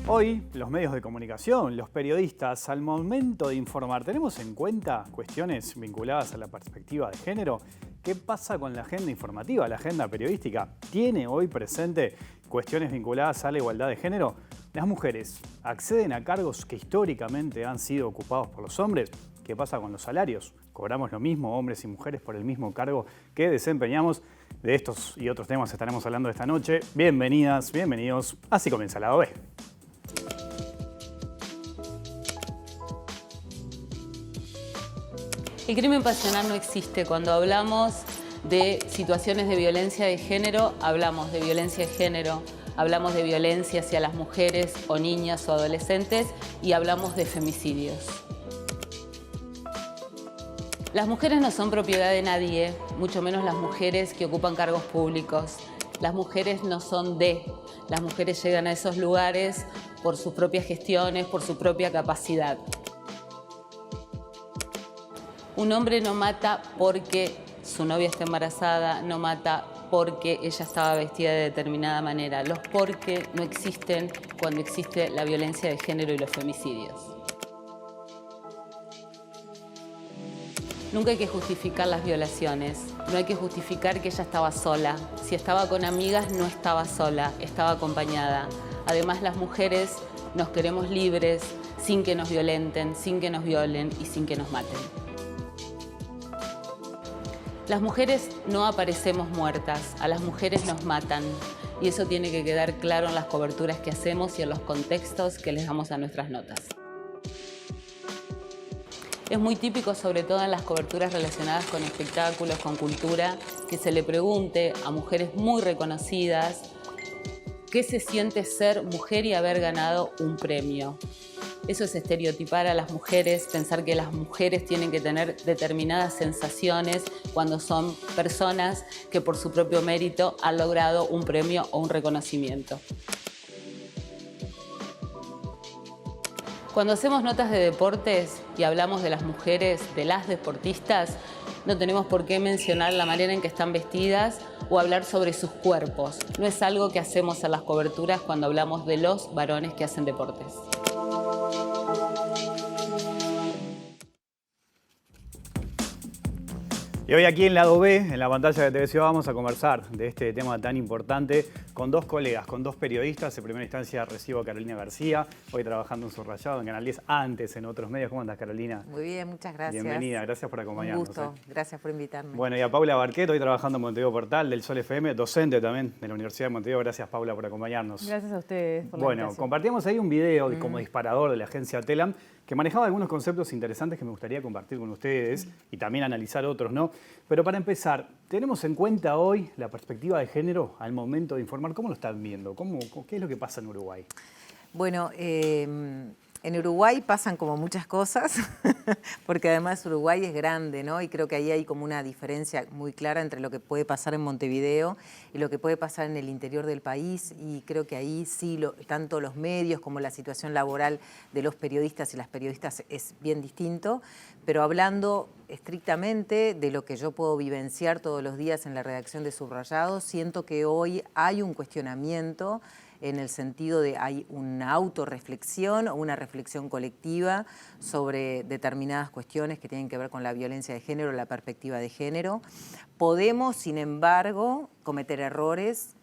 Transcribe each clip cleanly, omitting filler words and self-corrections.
Hoy, los medios de comunicación, los periodistas, al momento de informar, ¿tenemos en cuenta cuestiones vinculadas a la perspectiva de género? ¿Qué pasa con la agenda informativa, la agenda periodística? ¿Tiene hoy presente cuestiones vinculadas a la igualdad de género? ¿Las mujeres acceden a cargos que históricamente han sido ocupados por los hombres? ¿Qué pasa con los salarios? ¿Cobramos lo mismo hombres y mujeres por el mismo cargo que desempeñamos? De estos y otros temas estaremos hablando esta noche. Bienvenidas, bienvenidos. Así comienza Lado B. El crimen pasional no existe. Cuando hablamos de situaciones de violencia de género, hablamos de violencia de género, hablamos de violencia hacia las mujeres o niñas o adolescentes y hablamos de femicidios. Las mujeres no son propiedad de nadie, mucho menos las mujeres que ocupan cargos públicos. Las mujeres no son las mujeres llegan a esos lugares por sus propias gestiones, por su propia capacidad. Un hombre no mata porque su novia está embarazada, no mata porque ella estaba vestida de determinada manera. Los porque no existen cuando existe la violencia de género y los femicidios. Nunca hay que justificar las violaciones, no hay que justificar que ella estaba sola. Si estaba con amigas, no estaba sola, estaba acompañada. Además, las mujeres nos queremos libres, sin que nos violenten, sin que nos violen y sin que nos maten. Las mujeres no aparecemos muertas, a las mujeres nos matan y eso tiene que quedar claro en las coberturas que hacemos y en los contextos que les damos a nuestras notas. Es muy típico, sobre todo en las coberturas relacionadas con espectáculos, con cultura, que se le pregunte a mujeres muy reconocidas qué se siente ser mujer y haber ganado un premio. Eso es estereotipar a las mujeres, pensar que las mujeres tienen que tener determinadas sensaciones cuando son personas que por su propio mérito han logrado un premio o un reconocimiento. Cuando hacemos notas de deportes y hablamos de las mujeres, de las deportistas, no tenemos por qué mencionar la manera en que están vestidas o hablar sobre sus cuerpos. No es algo que hacemos en las coberturas cuando hablamos de los varones que hacen deportes. Y hoy aquí en Lado B, en la pantalla de TV Ciudad, vamos a conversar de este tema tan importante con dos colegas, con dos periodistas. En primera instancia recibo a Carolina García, hoy trabajando en Subrayado, en Canal 10, antes en otros medios. ¿Cómo andas, Carolina? Muy bien, muchas gracias. Bienvenida, gracias por acompañarnos. Un gusto, gracias por invitarme. Bueno, y a Paula Barquet, hoy trabajando en Montevideo Portal, del Sol FM, docente también de la Universidad de Montevideo. Gracias, Paula, por acompañarnos. Gracias a ustedes por la invitación. Compartíamos ahí un video como disparador de la agencia Telam, que manejaba algunos conceptos interesantes que me gustaría compartir con ustedes y también analizar otros, ¿no? Pero para empezar, ¿tenemos en cuenta hoy la perspectiva de género al momento de informar? ¿Cómo lo están viendo? ¿Qué es lo que pasa en Uruguay? Bueno, en Uruguay pasan como muchas cosas, porque además Uruguay es grande, ¿no? Y creo que ahí hay como una diferencia muy clara entre lo que puede pasar en Montevideo y lo que puede pasar en el interior del país. Y creo que ahí sí, tanto los medios como la situación laboral de los periodistas y las periodistas es bien distinto. Pero hablando estrictamente de lo que yo puedo vivenciar todos los días en la redacción de Subrayado, siento que hoy hay un cuestionamiento en el sentido de hay una autorreflexión o una reflexión colectiva sobre determinadas cuestiones que tienen que ver con la violencia de género, la perspectiva de género. Podemos, sin embargo, cometer errores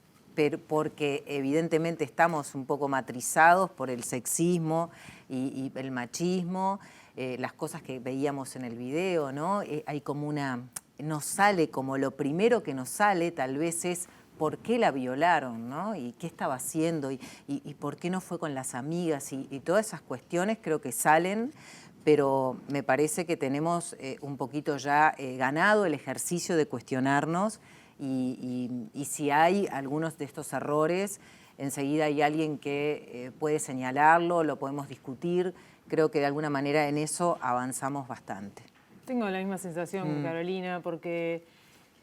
porque evidentemente estamos un poco matrizados por el sexismo y el machismo, las cosas que veíamos en el video, ¿no? Hay como nos sale como lo primero que nos sale tal vez es por qué la violaron, ¿no? Y qué estaba haciendo, y por qué no fue con las amigas, y todas esas cuestiones creo que salen, pero me parece que tenemos un poquito ya ganado el ejercicio de cuestionarnos, y si hay algunos de estos errores, enseguida hay alguien que puede señalarlo, lo podemos discutir. Creo que de alguna manera en eso avanzamos bastante. Tengo la misma sensación, Carolina, porque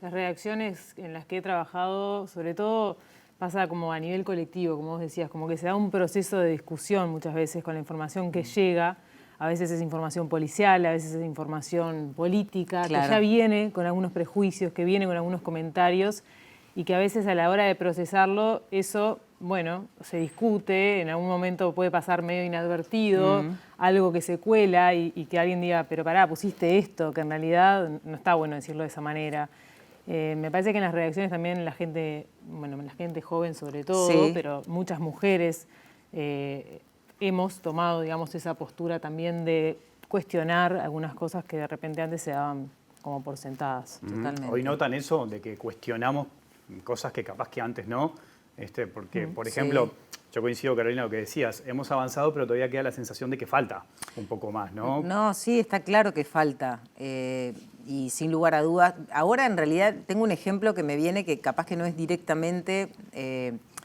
las redacciones en las que he trabajado, sobre todo, pasa como a nivel colectivo, como vos decías, como que se da un proceso de discusión muchas veces con la información que llega. A veces es información policial, a veces es información política, claro, que ya viene con algunos prejuicios, que viene con algunos comentarios y que a veces a la hora de procesarlo, eso bueno, se discute, en algún momento puede pasar medio inadvertido, algo que se cuela y que alguien diga, pero pará, pusiste esto, que en realidad no está bueno decirlo de esa manera. Me parece que en las redacciones también la gente, bueno, la gente joven sobre todo, Sí. pero muchas mujeres hemos tomado, digamos, esa postura también de cuestionar algunas cosas que de repente antes se daban como por sentadas. Totalmente. Hoy notan eso de que cuestionamos cosas que capaz que antes no, porque, por ejemplo, yo coincido, Carolina, lo que decías, hemos avanzado, pero todavía queda la sensación de que falta un poco más, ¿no? No, sí, está claro que falta. Y sin lugar a dudas, ahora en realidad tengo un ejemplo que me viene que capaz que no es directamente,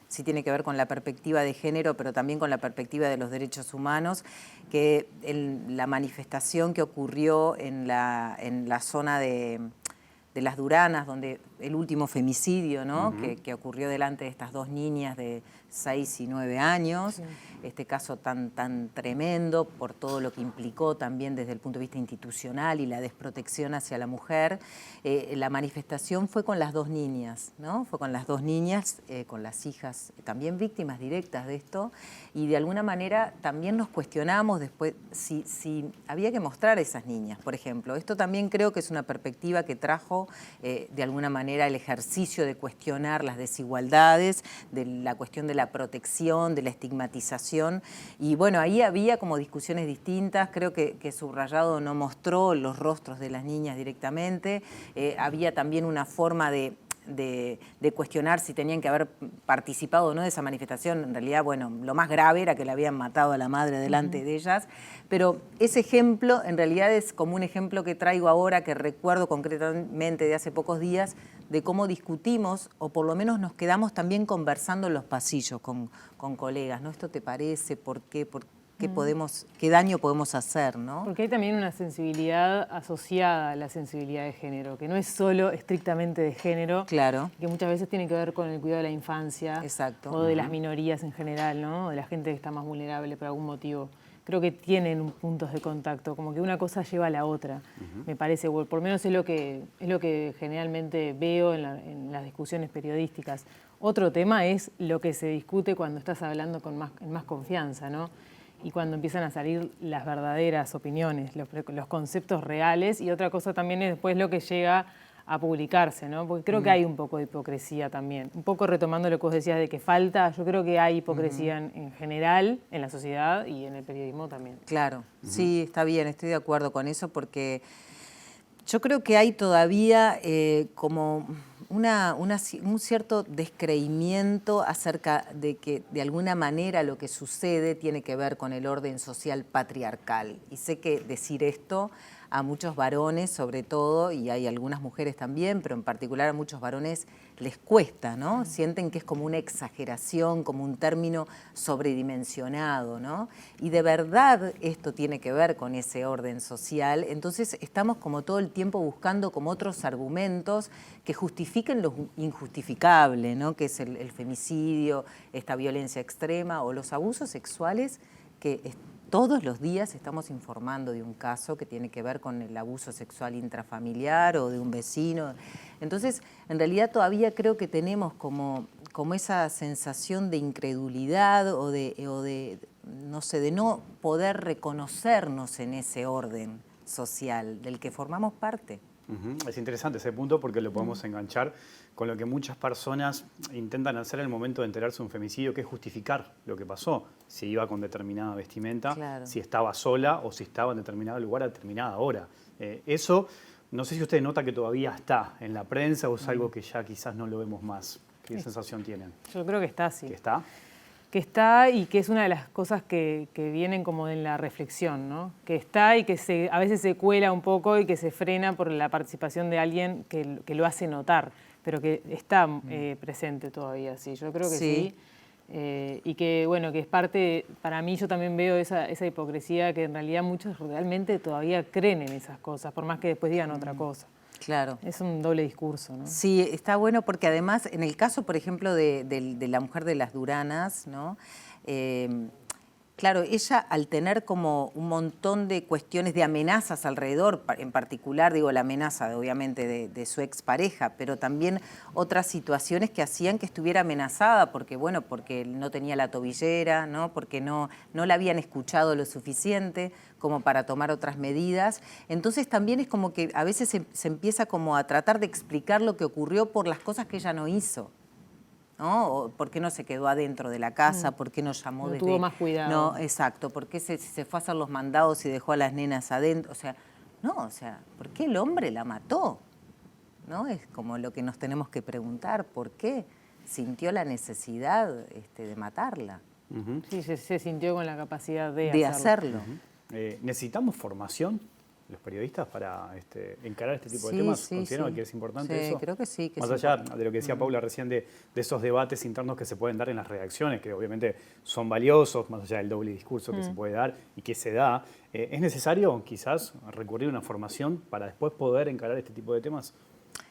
sí tiene que ver con la perspectiva de género, pero también con la perspectiva de los derechos humanos, que la manifestación que ocurrió en la zona de Las Duranas, donde el último femicidio, ¿no? que ocurrió delante de estas dos niñas de 6 y 9 años, este caso tan tremendo por todo lo que implicó también desde el punto de vista institucional y la desprotección hacia la mujer. La manifestación fue con las dos niñas, ¿no? Fue con las dos niñas, con las hijas, también víctimas directas de esto, y de alguna manera también nos cuestionamos después si había que mostrar a esas niñas, por ejemplo. Esto también creo que es una perspectiva que trajo de alguna manera el ejercicio de cuestionar las desigualdades, de la cuestión de la protección, de la estigmatización. Y bueno, ahí había como discusiones distintas. Creo que Subrayado no mostró los rostros de las niñas directamente. Había también una forma de cuestionar si tenían que haber participado o no de esa manifestación. En realidad, bueno, lo más grave era que le habían matado a la madre delante de ellas. Pero ese ejemplo, en realidad, es como un ejemplo que traigo ahora, que recuerdo concretamente de hace pocos días, de cómo discutimos, o por lo menos nos quedamos también conversando en los pasillos con colegas, ¿no? ¿Esto te parece? ¿Por qué? ¿Qué daño podemos hacer, ¿no? Porque hay también una sensibilidad asociada a la sensibilidad de género, que no es solo estrictamente de género, Claro. que muchas veces tiene que ver con el cuidado de la infancia. Exacto. O de las minorías en general, ¿no? De la gente que está más vulnerable por algún motivo. Creo que tienen puntos de contacto, como que una cosa lleva a la otra, me parece, o por lo menos es lo que generalmente veo en las discusiones periodísticas. Otro tema es lo que se discute cuando estás hablando en más confianza, ¿no? Y cuando empiezan a salir las verdaderas opiniones, los conceptos reales, y otra cosa también es después lo que llega a publicarse, ¿no? Porque creo que hay un poco de hipocresía también. Un poco retomando lo que vos decías de que falta, yo creo que hay hipocresía en general, en la sociedad y en el periodismo también. Claro, sí, está bien, estoy de acuerdo con eso porque yo creo que hay todavía como un cierto descreimiento acerca de que de alguna manera lo que sucede tiene que ver con el orden social patriarcal. Y sé que decir esto a muchos varones sobre todo, y hay algunas mujeres también, pero en particular a muchos varones les cuesta, ¿no? Sienten que es como una exageración, como un término sobredimensionado, ¿no? Y de verdad esto tiene que ver con ese orden social, entonces estamos como todo el tiempo buscando como otros argumentos que justifiquen lo injustificable, ¿no? Que es el femicidio, esta violencia extrema o los abusos sexuales que todos los días estamos informando de un caso que tiene que ver con el abuso sexual intrafamiliar o de un vecino. Entonces, en realidad todavía creo que tenemos como esa sensación de incredulidad o de no poder reconocernos en ese orden social del que formamos parte. Es interesante ese punto porque lo podemos enganchar con lo que muchas personas intentan hacer en el momento de enterarse de un femicidio, que es justificar lo que pasó. Si iba con determinada vestimenta, Claro. si estaba sola o si estaba en determinado lugar a determinada hora. Eso, no sé si usted nota que todavía está en la prensa o es algo que ya quizás no lo vemos más. ¿Qué sensación tienen? Yo creo que está así. ¿Que está? Que está y que es una de las cosas que vienen como en la reflexión, ¿no? Que está y que a veces se cuela un poco y que se frena por la participación de alguien que lo hace notar, pero que está presente todavía, sí. Yo creo que sí. Y que, bueno, que es parte, para mí yo también veo esa hipocresía que en realidad muchos realmente todavía creen en esas cosas, por más que después digan otra cosa. Claro. Es un doble discurso, ¿no? Sí, está bueno porque además, en el caso, por ejemplo, de la mujer de Las Duranas, ¿no? Claro, ella al tener como un montón de cuestiones de amenazas alrededor, en particular, digo, la amenaza obviamente de su expareja, pero también otras situaciones que hacían que estuviera amenazada, porque bueno, porque no tenía la tobillera, ¿no? Porque no la habían escuchado lo suficiente como para tomar otras medidas. Entonces también es como que a veces se empieza como a tratar de explicar lo que ocurrió por las cosas que ella no hizo. ¿No? O ¿por qué no se quedó adentro de la casa? ¿Por qué no llamó No desde...? tuvo más cuidado. No, exacto. ¿Por qué se fue a hacer los mandados y dejó a las nenas adentro? O sea, no, o sea, ¿por qué el hombre la mató? ¿No? Es como lo que nos tenemos que preguntar. ¿Por qué sintió la necesidad de matarla? Sí, se sintió con la capacidad de hacerlo. ¿Necesitamos formación los periodistas para encarar este tipo de Sí, temas? sí, ¿Consideran sí. que es importante Sí, eso? creo que sí. Más allá de lo que decía Paula recién de esos debates internos que se pueden dar en las redacciones, que obviamente son valiosos, más allá del doble discurso que se puede dar y que se da, ¿es necesario quizás recurrir a una formación para después poder encarar este tipo de temas?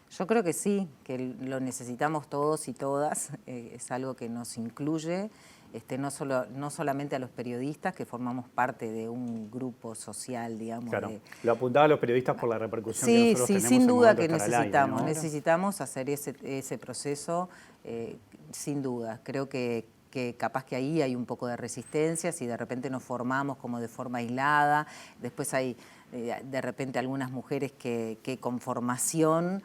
Yo creo que sí, que lo necesitamos todos y todas, es algo que nos incluye, no solamente a los periodistas, que formamos parte de un grupo social, digamos. Claro, lo apuntaba a los periodistas por la repercusión que Sí, nosotros sí, tenemos sin en duda momento que de estar al aire, necesitamos, ¿no? necesitamos hacer ese proceso, sin duda. Creo que capaz que ahí hay un poco de resistencia, si de repente nos formamos como de forma aislada, después hay de repente algunas mujeres que con formación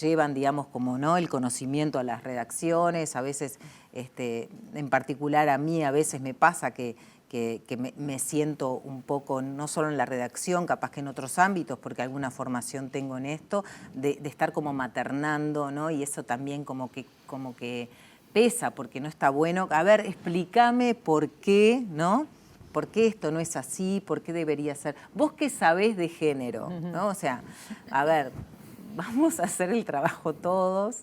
llevan, digamos, como no el conocimiento a las redacciones, a veces, en particular a mí a veces me pasa que me siento un poco, no solo en la redacción, capaz que en otros ámbitos, porque alguna formación tengo en esto, de estar como maternando, ¿no? Y eso también como que pesa, porque no está bueno. A ver, explícame por qué, ¿no? ¿Por qué esto no es así? ¿Por qué debería ser? ¿Vos qué sabés de género? ¿No? O sea, a ver, vamos a hacer el trabajo todos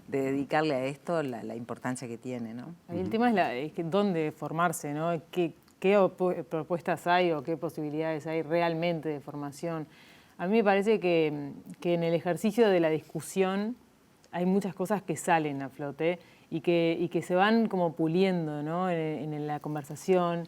de dedicarle a esto la importancia que tiene, ¿no? Ahí el tema es que dónde formarse, ¿no? ¿Qué propuestas hay o qué posibilidades hay realmente de formación? A mí me parece que en el ejercicio de la discusión hay muchas cosas que salen a flote y que se van como puliendo, ¿no? en la conversación.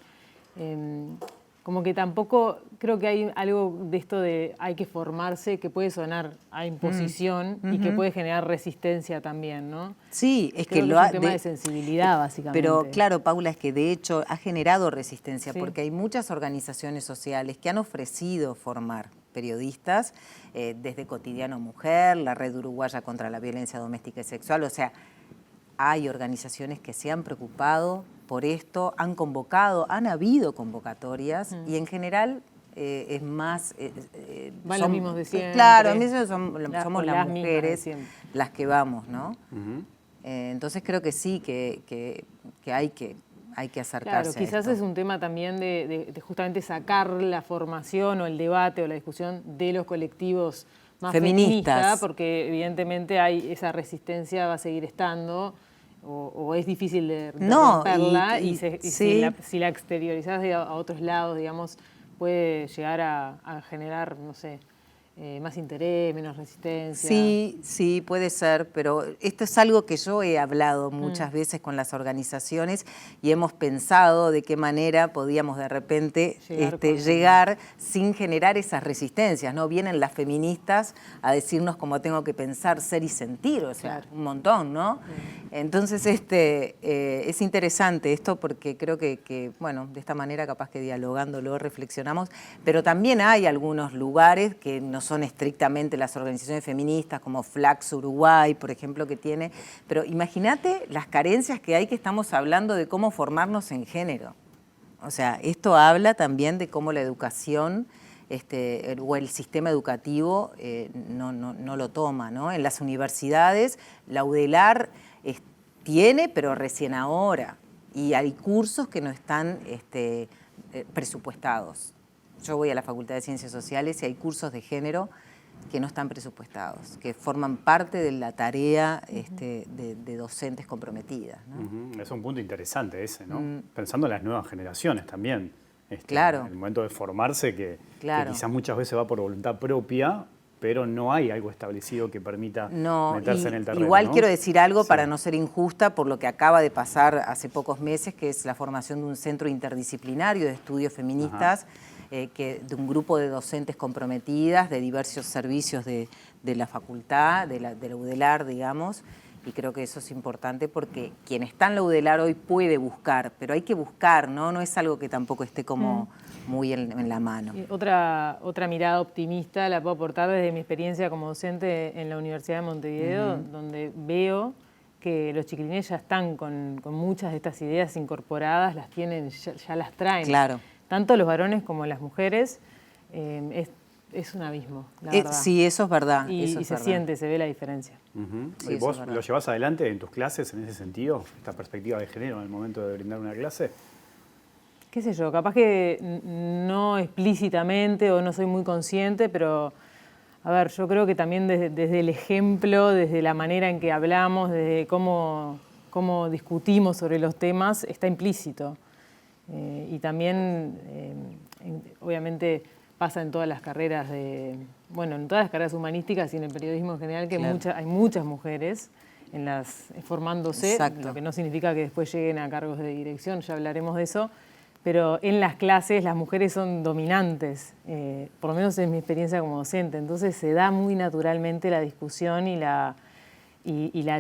Como que tampoco creo que hay algo de esto de hay que formarse que puede sonar a imposición y que puede generar resistencia también, ¿no? Sí, es Creo que es un tema de sensibilidad, básicamente. Pero claro, Paula, es que de hecho ha generado resistencia Sí. porque hay muchas organizaciones sociales que han ofrecido formar periodistas, desde Cotidiano Mujer, la Red Uruguaya contra la Violencia Doméstica y Sexual, o sea, hay organizaciones que se han preocupado por esto, han convocado, han habido convocatorias y en general es más... Van los mismos de siempre. Claro, a mí somos las mismas de mujeres siempre. las que vamos, ¿no? Entonces creo que sí, que hay que acercarse Claro, a quizás esto. es un tema también de justamente sacar la formación o el debate o la discusión de los colectivos más feministas, porque evidentemente hay esa resistencia, va a seguir estando, o es difícil de romperla, si la exteriorizás a otros lados, digamos, puede llegar a generar, no sé, más interés, menos resistencia. Sí, puede ser, pero esto es algo que yo he hablado muchas veces con las organizaciones y hemos pensado de qué manera podíamos de repente llegar sin generar esas resistencias, ¿no? Vienen las feministas a decirnos cómo tengo que pensar, ser y sentir, o sea, un montón, ¿no? Entonces, es interesante esto porque creo que, bueno, de esta manera capaz que dialogándolo reflexionamos, pero también hay algunos lugares que no son estrictamente las organizaciones feministas, como Flax Uruguay, por ejemplo, que tiene, pero imagínate las carencias que hay, que estamos hablando de cómo formarnos en género. O sea, esto habla también de cómo la educación o el sistema educativo no lo toma, ¿no? En las universidades, la UDELAR tiene, pero recién ahora, y hay cursos que no están presupuestados. Yo voy a la Facultad de Ciencias Sociales y hay cursos de género que no están presupuestados, que forman parte de la tarea de docentes comprometidas, ¿no? Es un punto interesante ese, ¿no? Pensando en las nuevas generaciones también. Claro. El momento de formarse que Claro. quizás muchas veces va por voluntad propia, pero no hay algo establecido que permita No, meterse en el terreno. igual ¿no? quiero decir algo Sí. para no ser injusta por lo que acaba de pasar hace pocos meses, que es la formación de un centro interdisciplinario de estudios feministas, de un grupo de docentes comprometidas de diversos servicios de la facultad, de la UDELAR, digamos, y creo que eso es importante porque quien está en la UDELAR hoy puede buscar, pero hay que buscar, ¿no? No es algo que tampoco esté como muy en la mano. Y otra mirada optimista la puedo aportar desde mi experiencia como docente en la Universidad de Montevideo, donde veo que los chiquilines ya están con muchas de estas ideas incorporadas, las tienen, ya las traen. Claro. Tanto los varones como las mujeres, es un abismo, la verdad. Sí, eso es verdad. Y eso es se verdad. siente, se ve la diferencia. Sí, ¿Y eso vos es verdad. lo llevás adelante en tus clases en ese sentido, esta perspectiva de género en el momento de brindar una clase? Qué sé yo, capaz que no explícitamente o no soy muy consciente, pero a ver, yo creo que también desde el ejemplo, desde la manera en que hablamos, desde cómo discutimos sobre los temas, está implícito. Y también, obviamente, pasa en todas las carreras en todas las carreras humanísticas y en el periodismo en general, que Claro. hay muchas mujeres formándose, Exacto. lo que no significa que después lleguen a cargos de dirección, ya hablaremos de eso. Pero en las clases las mujeres son dominantes, por lo menos en mi experiencia como docente. Entonces se da muy naturalmente la discusión y la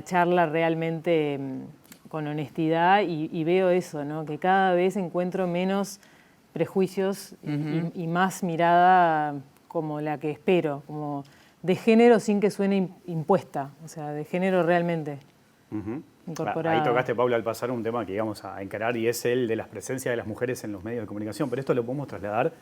charla realmente con honestidad y veo eso, ¿no? Que cada vez encuentro menos prejuicios y más mirada como la que espero, como de género sin que suene impuesta, o sea, de género realmente. Incorporada. Ahí tocaste, Paula, al pasar un tema que íbamos a encarar y es el de las presencias de las mujeres en los medios de comunicación, pero esto lo podemos trasladar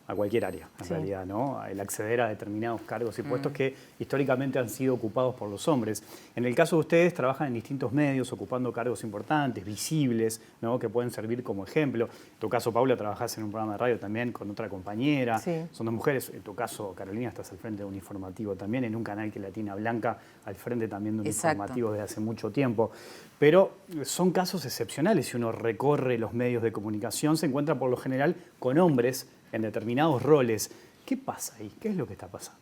a cualquier área, en realidad, ¿no? El acceder a determinados cargos y puestos que históricamente han sido ocupados por los hombres. En el caso de ustedes, trabajan en distintos medios, ocupando cargos importantes, visibles, ¿no? Que pueden servir como ejemplo. En tu caso, Paula, trabajás en un programa de radio también con otra compañera. Sí. Son dos mujeres. En tu caso, Carolina, estás al frente de un informativo también, en un canal que Latina Blanca, al frente también de un informativo desde hace mucho tiempo. Pero son casos excepcionales. Si uno recorre los medios de comunicación, se encuentra por lo general con hombres en determinados roles. ¿Qué pasa ahí? ¿Qué es lo que está pasando?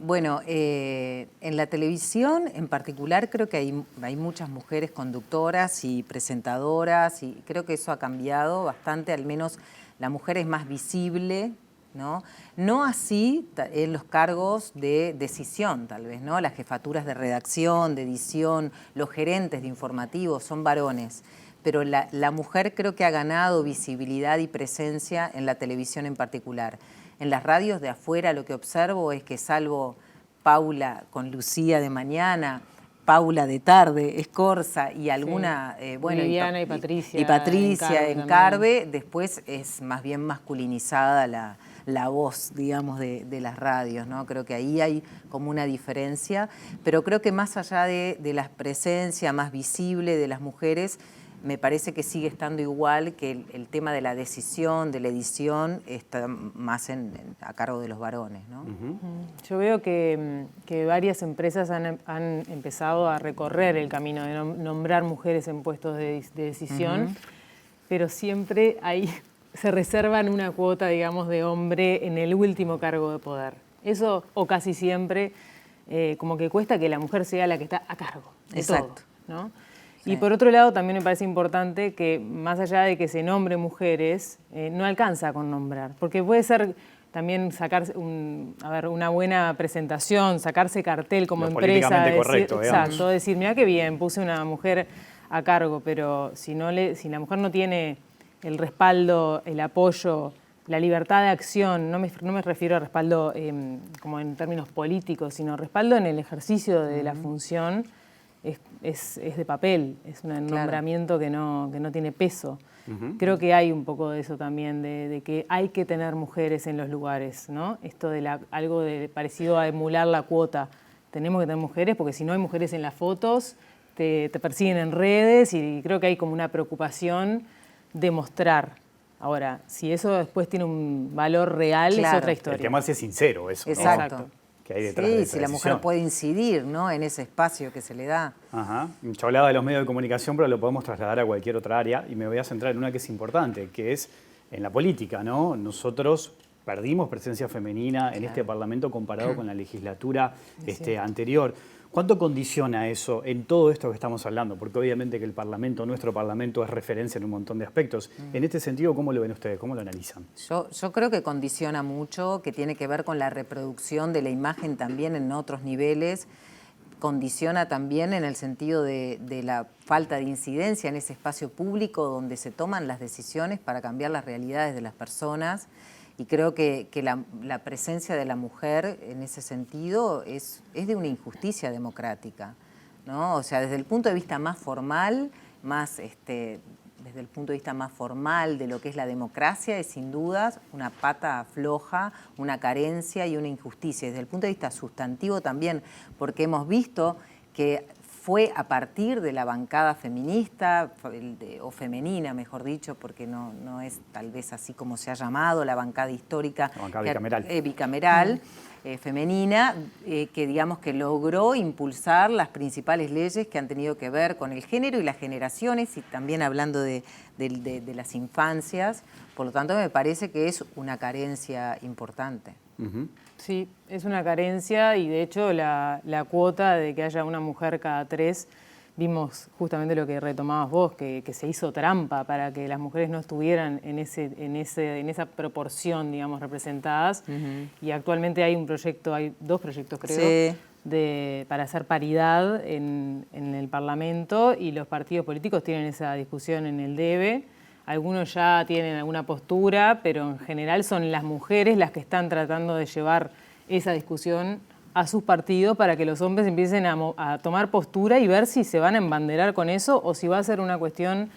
Bueno, en la televisión en particular creo que hay muchas mujeres conductoras y presentadoras y creo que eso ha cambiado bastante, al menos la mujer es más visible, ¿no? No así en los cargos de decisión, tal vez, ¿no? Las jefaturas de redacción, de edición, los gerentes de informativos son varones. Pero la mujer creo que ha ganado visibilidad y presencia en la televisión en particular. En las radios de afuera lo que observo es que salvo Paula con Lucía de mañana, Paula de tarde, Escorza y alguna... Viviana y Patricia. Y Patricia en en Carve, después es más bien masculinizada la voz, digamos, de las radios, ¿no? Creo que ahí hay como una diferencia, pero creo que más allá de la presencia más visible de las mujeres, me parece que sigue estando igual, que el tema de la decisión, de la edición, está más a cargo de los varones, ¿no? Yo veo que varias empresas han empezado a recorrer el camino de nombrar mujeres en puestos de decisión, pero siempre se reservan una cuota, digamos, de hombre en el último cargo de poder. Eso, o casi siempre, como que cuesta que la mujer sea la que está a cargo de Exacto. todo, ¿no? Sí. Y por otro lado, también me parece importante que, más allá de que se nombre mujeres, no alcanza con nombrar, porque puede ser también sacarse una buena presentación, sacarse cartel como Lo empresa. políticamente correcto, digamos. Exacto, decir, mira qué bien, puse una mujer a cargo, pero si la mujer no tiene el respaldo, el apoyo, la libertad de acción, no me refiero a respaldo como en términos políticos, sino respaldo en el ejercicio de la función, es de papel, es un nombramiento que no tiene peso. Creo que hay un poco de eso también, de que hay que tener mujeres en los lugares, ¿no? Esto de algo parecido a emular la cuota. Tenemos que tener mujeres porque si no hay mujeres en las fotos, te persiguen en redes y creo que hay como una preocupación de mostrar. Ahora, si eso después tiene un valor real, es otra historia. El tema es sincero, eso, ¿no? Exacto. Que hay detrás de esa si la mujer decisión. puede incidir, ¿no? En ese espacio que se le da. Ajá. Yo hablaba de los medios de comunicación, pero lo podemos trasladar a cualquier otra área y me voy a centrar en una que es importante, que es en la política, ¿no? Nosotros perdimos presencia femenina en este Parlamento comparado con la legislatura anterior. ¿Cuánto condiciona eso en todo esto que estamos hablando? Porque obviamente que el Parlamento, nuestro Parlamento, es referencia en un montón de aspectos. En este sentido, ¿cómo lo ven ustedes? ¿Cómo lo analizan? Yo creo que condiciona mucho, que tiene que ver con la reproducción de la imagen también en otros niveles. Condiciona también en el sentido de la falta de incidencia en ese espacio público donde se toman las decisiones para cambiar las realidades de las personas. Y creo que la presencia de la mujer en ese sentido es de una injusticia democrática, ¿no? O sea, desde el punto de vista más formal, desde el punto de vista más formal de lo que es la democracia, es sin dudas una pata floja, una carencia y una injusticia. Desde el punto de vista sustantivo también, porque hemos visto que fue a partir de la bancada feminista, o femenina, mejor dicho, porque no es tal vez así como se ha llamado, la bancada histórica. La bancada bicameral. Bicameral, femenina, que digamos que logró impulsar las principales leyes que han tenido que ver con el género y las generaciones, y también hablando de las infancias. Por lo tanto, me parece que es una carencia importante. Sí, es una carencia y de hecho la cuota de que haya una mujer cada 3, vimos justamente lo que retomabas vos, que se hizo trampa para que las mujeres no estuvieran en esa proporción, digamos, representadas. Y actualmente hay hay 2 proyectos, creo, para hacer paridad en el Parlamento, y los partidos políticos tienen esa discusión en el DEBE. Algunos ya tienen alguna postura, pero en general son las mujeres las que están tratando de llevar esa discusión a sus partidos para que los hombres empiecen a tomar postura y ver si se van a embanderar con eso o si va a ser una cuestión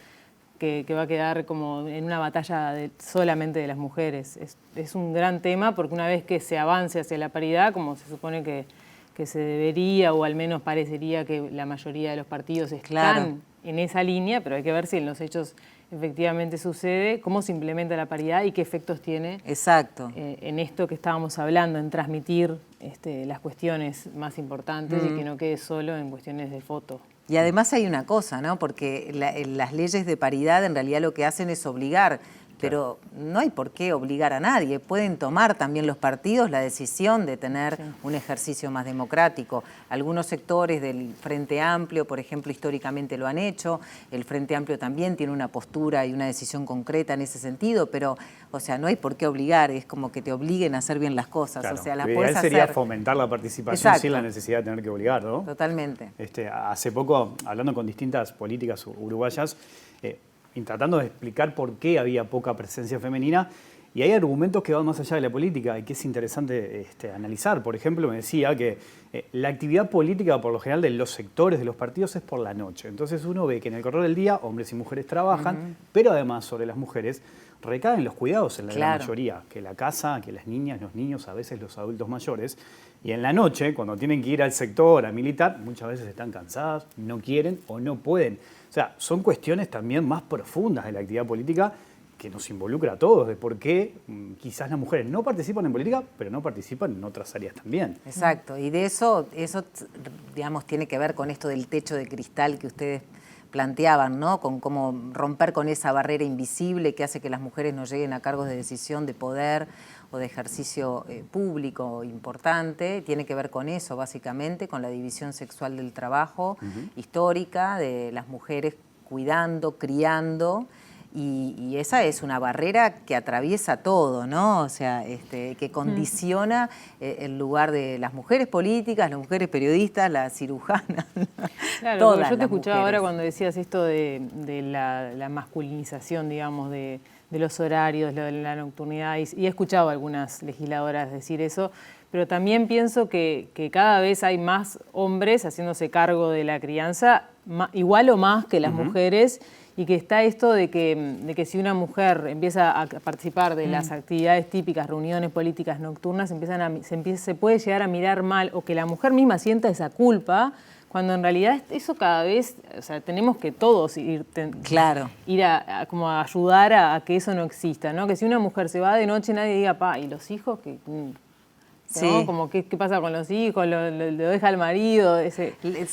que va a quedar como en una batalla solamente de las mujeres. Es un gran tema porque una vez que se avance hacia la paridad, como se supone que se debería, o al menos parecería que la mayoría de los partidos están en esa línea, pero hay que ver si en los hechos efectivamente sucede, cómo se implementa la paridad y qué efectos tiene en esto que estábamos hablando, en transmitir las cuestiones más importantes y que no quede solo en cuestiones de foto. Y además hay una cosa, ¿no? Porque las leyes de paridad en realidad lo que hacen es obligar, pero no hay por qué obligar a nadie. Pueden tomar también los partidos la decisión de tener un ejercicio más democrático. Algunos sectores del Frente Amplio, por ejemplo, históricamente lo han hecho. El Frente Amplio también tiene una postura y una decisión concreta en ese sentido, pero, o sea, no hay por qué obligar. Es como que te obliguen a hacer bien las cosas. Claro. O sea, las lo puedes ideal sería hacer. fomentar la participación sin la necesidad de tener que obligar, ¿no? Totalmente. Hace poco, hablando con distintas políticas uruguayas, y tratando de explicar por qué había poca presencia femenina, y hay argumentos que van más allá de la política y que es interesante analizar. Por ejemplo, me decía que la actividad política, por lo general, de los sectores de los partidos es por la noche. Entonces uno ve que en el correr del día hombres y mujeres trabajan, pero además sobre las mujeres recaen los cuidados en la gran mayoría, que la casa, que las niñas, los niños, a veces los adultos mayores. Y en la noche, cuando tienen que ir al sector a militar, muchas veces están cansadas, no quieren o no pueden. O sea, son cuestiones también más profundas de la actividad política que nos involucra a todos, de por qué quizás las mujeres no participan en política, pero no participan en otras áreas también. Exacto, y de eso digamos, tiene que ver con esto del techo de cristal que ustedes planteaban, ¿no? Con cómo romper con esa barrera invisible que hace que las mujeres no lleguen a cargos de decisión, de poder o de ejercicio público importante. Tiene que ver con eso, básicamente, con la división sexual del trabajo histórica, de las mujeres cuidando, criando. Y esa es una barrera que atraviesa todo, ¿no? O sea, que condiciona el lugar de las mujeres políticas, las mujeres periodistas, las cirujanas. Claro, todas yo te las escuchaba mujeres. ahora cuando decías esto de la masculinización, digamos, de los horarios, de la nocturnidad, y he escuchado a algunas legisladoras decir eso, pero también pienso que cada vez hay más hombres haciéndose cargo de la crianza, igual o más que las mujeres, y que está esto de que si una mujer empieza a participar de las actividades típicas, reuniones políticas nocturnas, se puede llegar a mirar mal, o que la mujer misma sienta esa culpa, cuando en realidad eso cada vez, o sea, tenemos que todos ir a como a ayudar a que eso no exista, ¿no? Que si una mujer se va de noche nadie diga, ¿y los hijos? ¿No? Como ¿qué pasa con los hijos? Lo deja el marido,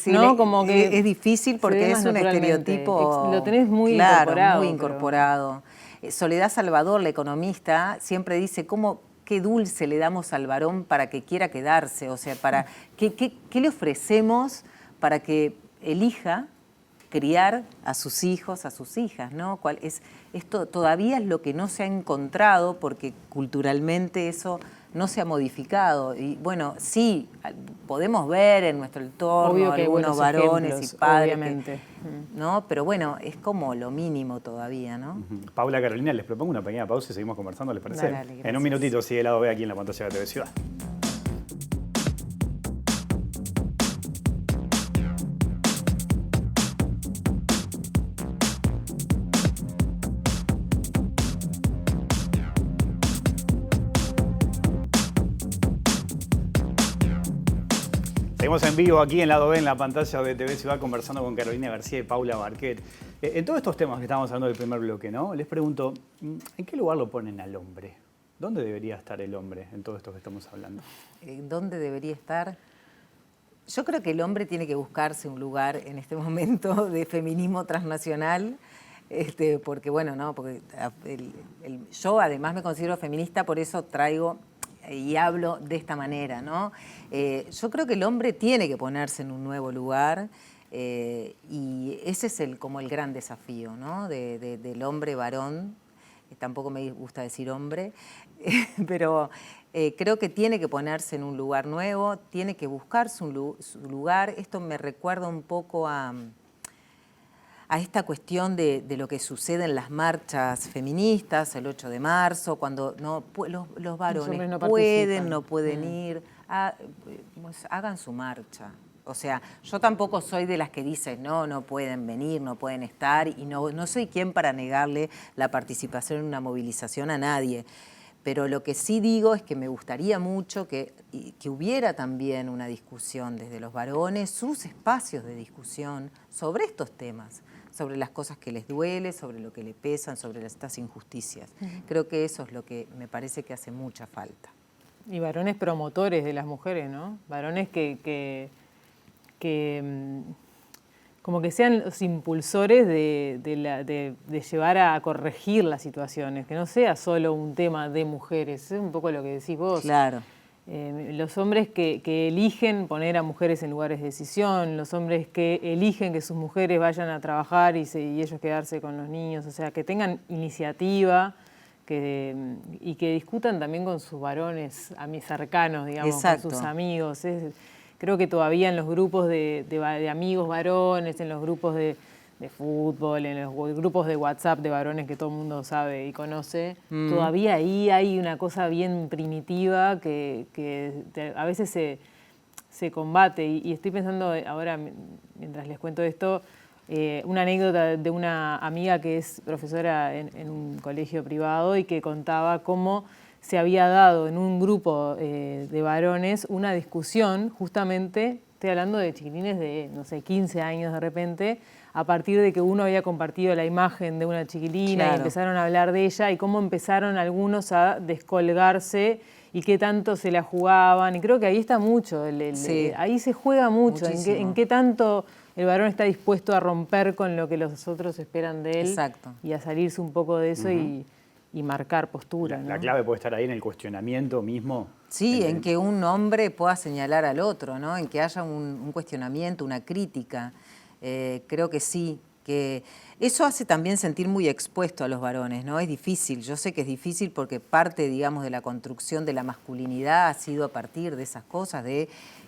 ¿no? Como que es difícil porque es un estereotipo. Lo tenés muy incorporado. Muy incorporado. Soledad Salvador, la economista, siempre dice qué dulce le damos al varón para que quiera quedarse? O sea, ¿qué le ofrecemos para que elija criar a sus hijos, a sus hijas, ¿no? Esto todavía es lo que no se ha encontrado porque culturalmente eso no se ha modificado. Y bueno, sí, podemos ver en nuestro entorno algunos varones y padres, ¿no? Pero bueno, es como lo mínimo todavía, ¿no? Paula, Carolina, les propongo una pequeña pausa y seguimos conversando, ¿les parece? Dale, en un minutito sigue el lado B aquí en la pantalla de TV Ciudad. Seguimos en vivo aquí en Lado B, en la pantalla de TV Ciudad, conversando con Carolina García y Paula Barquet. En todos estos temas que estábamos hablando del primer bloque, ¿no? Les pregunto, ¿en qué lugar lo ponen al hombre? ¿Dónde debería estar el hombre en todo esto que estamos hablando? ¿Dónde debería estar? Yo creo que el hombre tiene que buscarse un lugar en este momento de feminismo transnacional, porque bueno, ¿no? Porque yo además me considero feminista, por eso traigo y hablo de esta manera, ¿no? Yo creo que el hombre tiene que ponerse en un nuevo lugar y ese es como el gran desafío, ¿no? Del hombre varón. Tampoco me gusta decir hombre, pero creo que tiene que ponerse en un lugar nuevo, tiene que buscar su lugar. Esto me recuerda un poco a esta cuestión de lo que sucede en las marchas feministas, el 8 de marzo, cuando los varones no pueden ir, pues hagan su marcha. O sea, yo tampoco soy de las que dicen no pueden venir, no pueden estar, y no soy quien para negarle la participación en una movilización a nadie. Pero lo que sí digo es que me gustaría mucho que hubiera también una discusión desde los varones, sus espacios de discusión sobre estos temas, sobre las cosas que les duele, sobre lo que les pesan, sobre estas injusticias. Creo que eso es lo que me parece que hace mucha falta. Y varones promotores de las mujeres, ¿no? Varones que como que sean los impulsores de llevar a corregir las situaciones, que no sea solo un tema de mujeres, es un poco lo que decís vos. Claro. Los hombres que eligen poner a mujeres en lugares de decisión, los hombres que eligen que sus mujeres vayan a trabajar y ellos quedarse con los niños, o sea, que tengan iniciativa y que discutan también con sus varones cercanos, digamos, Exacto. con sus amigos. Creo que todavía en los grupos de amigos varones, en los grupos de fútbol, en los grupos de WhatsApp de varones que todo el mundo sabe y conoce, todavía ahí hay una cosa bien primitiva que a veces se combate. Y estoy pensando ahora, mientras les cuento esto, una anécdota de una amiga que es profesora en un colegio privado y que contaba cómo se había dado en un grupo de varones una discusión, justamente, estoy hablando de chiquilines de, no sé, 15 años de repente, a partir de que uno había compartido la imagen de una chiquilina, claro, y empezaron a hablar de ella y cómo empezaron algunos a descolgarse y qué tanto se la jugaban. Y creo que ahí está mucho, sí, ahí se juega mucho, en qué tanto el varón está dispuesto a romper con lo que los otros esperan de él. Exacto. Y a salirse un poco de eso y marcar postura. La clave puede estar ahí en el cuestionamiento mismo. Sí, en que un hombre pueda señalar al otro, ¿no? En que haya un cuestionamiento, una crítica. Creo que sí, que eso hace también sentir muy expuesto a los varones, ¿no? Es difícil, yo sé que es difícil porque parte, digamos, de la construcción de la masculinidad ha sido a partir de esas cosas,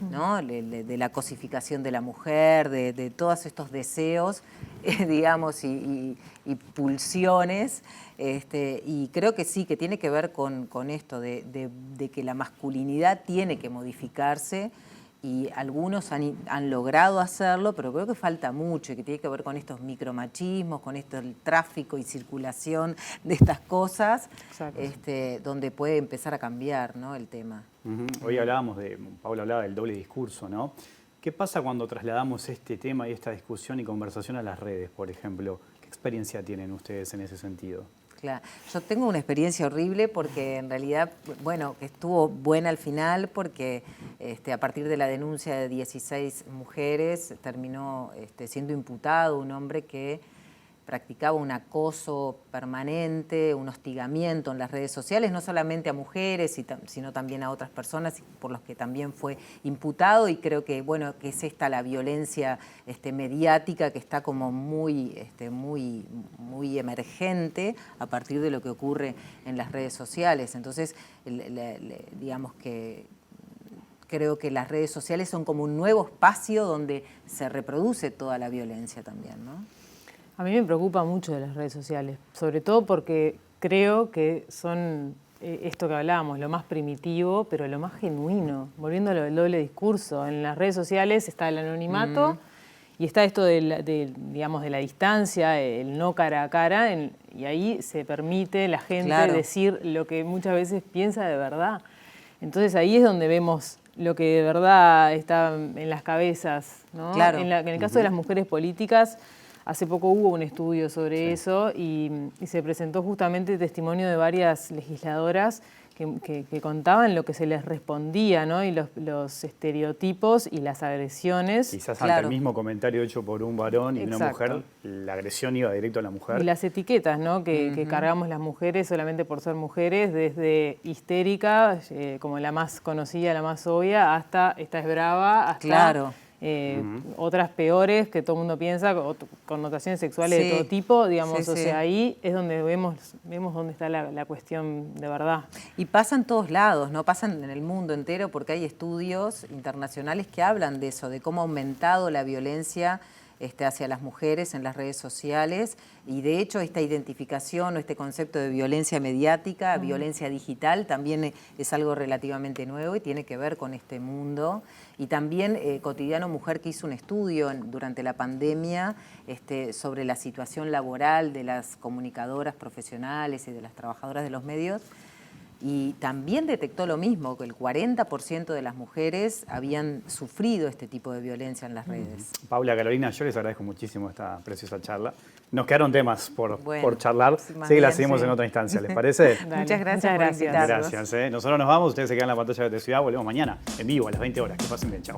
¿no? de la cosificación de la mujer, de todos estos deseos, digamos, y pulsiones. Y creo que sí, que tiene que ver con esto de que la masculinidad tiene que modificarse. Y algunos han logrado hacerlo, pero creo que falta mucho y que tiene que ver con estos micromachismos, con esto del tráfico y circulación de estas cosas, donde puede empezar a cambiar, ¿no?, el tema. Hoy Paula hablaba del doble discurso, ¿no? ¿Qué pasa cuando trasladamos este tema y esta discusión y conversación a las redes, por ejemplo? ¿Qué experiencia tienen ustedes en ese sentido? Claro. Yo tengo una experiencia horrible porque en realidad, bueno, que estuvo buena al final porque a partir de la denuncia de 16 mujeres terminó siendo imputado un hombre que practicaba un acoso permanente, un hostigamiento en las redes sociales, no solamente a mujeres, sino también a otras personas por los que también fue imputado, y creo que, bueno, que es esta la violencia mediática que está como muy emergente a partir de lo que ocurre en las redes sociales. Entonces, digamos que creo que las redes sociales son como un nuevo espacio donde se reproduce toda la violencia también, ¿no? A mí me preocupa mucho de las redes sociales, sobre todo porque creo que son esto que hablábamos, lo más primitivo, pero lo más genuino, volviendo a lo del doble discurso. En las redes sociales está el anonimato y está esto digamos, de la distancia, el no cara a cara, y ahí se permite la gente decir lo que muchas veces piensa de verdad. Entonces ahí es donde vemos lo que de verdad está en las cabezas, ¿no? Claro. En el caso de las mujeres políticas, hace poco hubo un estudio sobre eso y se presentó justamente testimonio de varias legisladoras que contaban lo que se les respondía, ¿no? Y los estereotipos y las agresiones. Quizás ante el mismo comentario hecho por un varón y una mujer, la agresión iba directo a la mujer. Y las etiquetas, ¿no? que cargamos las mujeres solamente por ser mujeres, desde histérica, como la más conocida, la más obvia, hasta esta es brava, hasta otras peores que todo el mundo piensa, connotaciones sexuales de todo tipo, digamos, o sea, ahí es donde vemos dónde está la cuestión de verdad. Y pasa en todos lados, ¿no? Pasan en el mundo entero, porque hay estudios internacionales que hablan de eso, de cómo ha aumentado la violencia hacia las mujeres en las redes sociales, y de hecho esta identificación o este concepto de violencia mediática, violencia digital, también es algo relativamente nuevo y tiene que ver con este mundo. Y también Cotidiano Mujer, que hizo un estudio durante la pandemia sobre la situación laboral de las comunicadoras profesionales y de las trabajadoras de los medios, y también detectó lo mismo, que el 40% de las mujeres habían sufrido este tipo de violencia en las redes. Paula, Carolina, yo les agradezco muchísimo esta preciosa charla. Nos quedaron temas por charlar, sí, la seguimos en otra instancia, ¿les parece? Dale, muchas gracias por invitarnos. Gracias. Nosotros nos vamos, ustedes se quedan en la pantalla de Ciudad, volvemos mañana en vivo a las 20 horas. Que pasen bien, chao.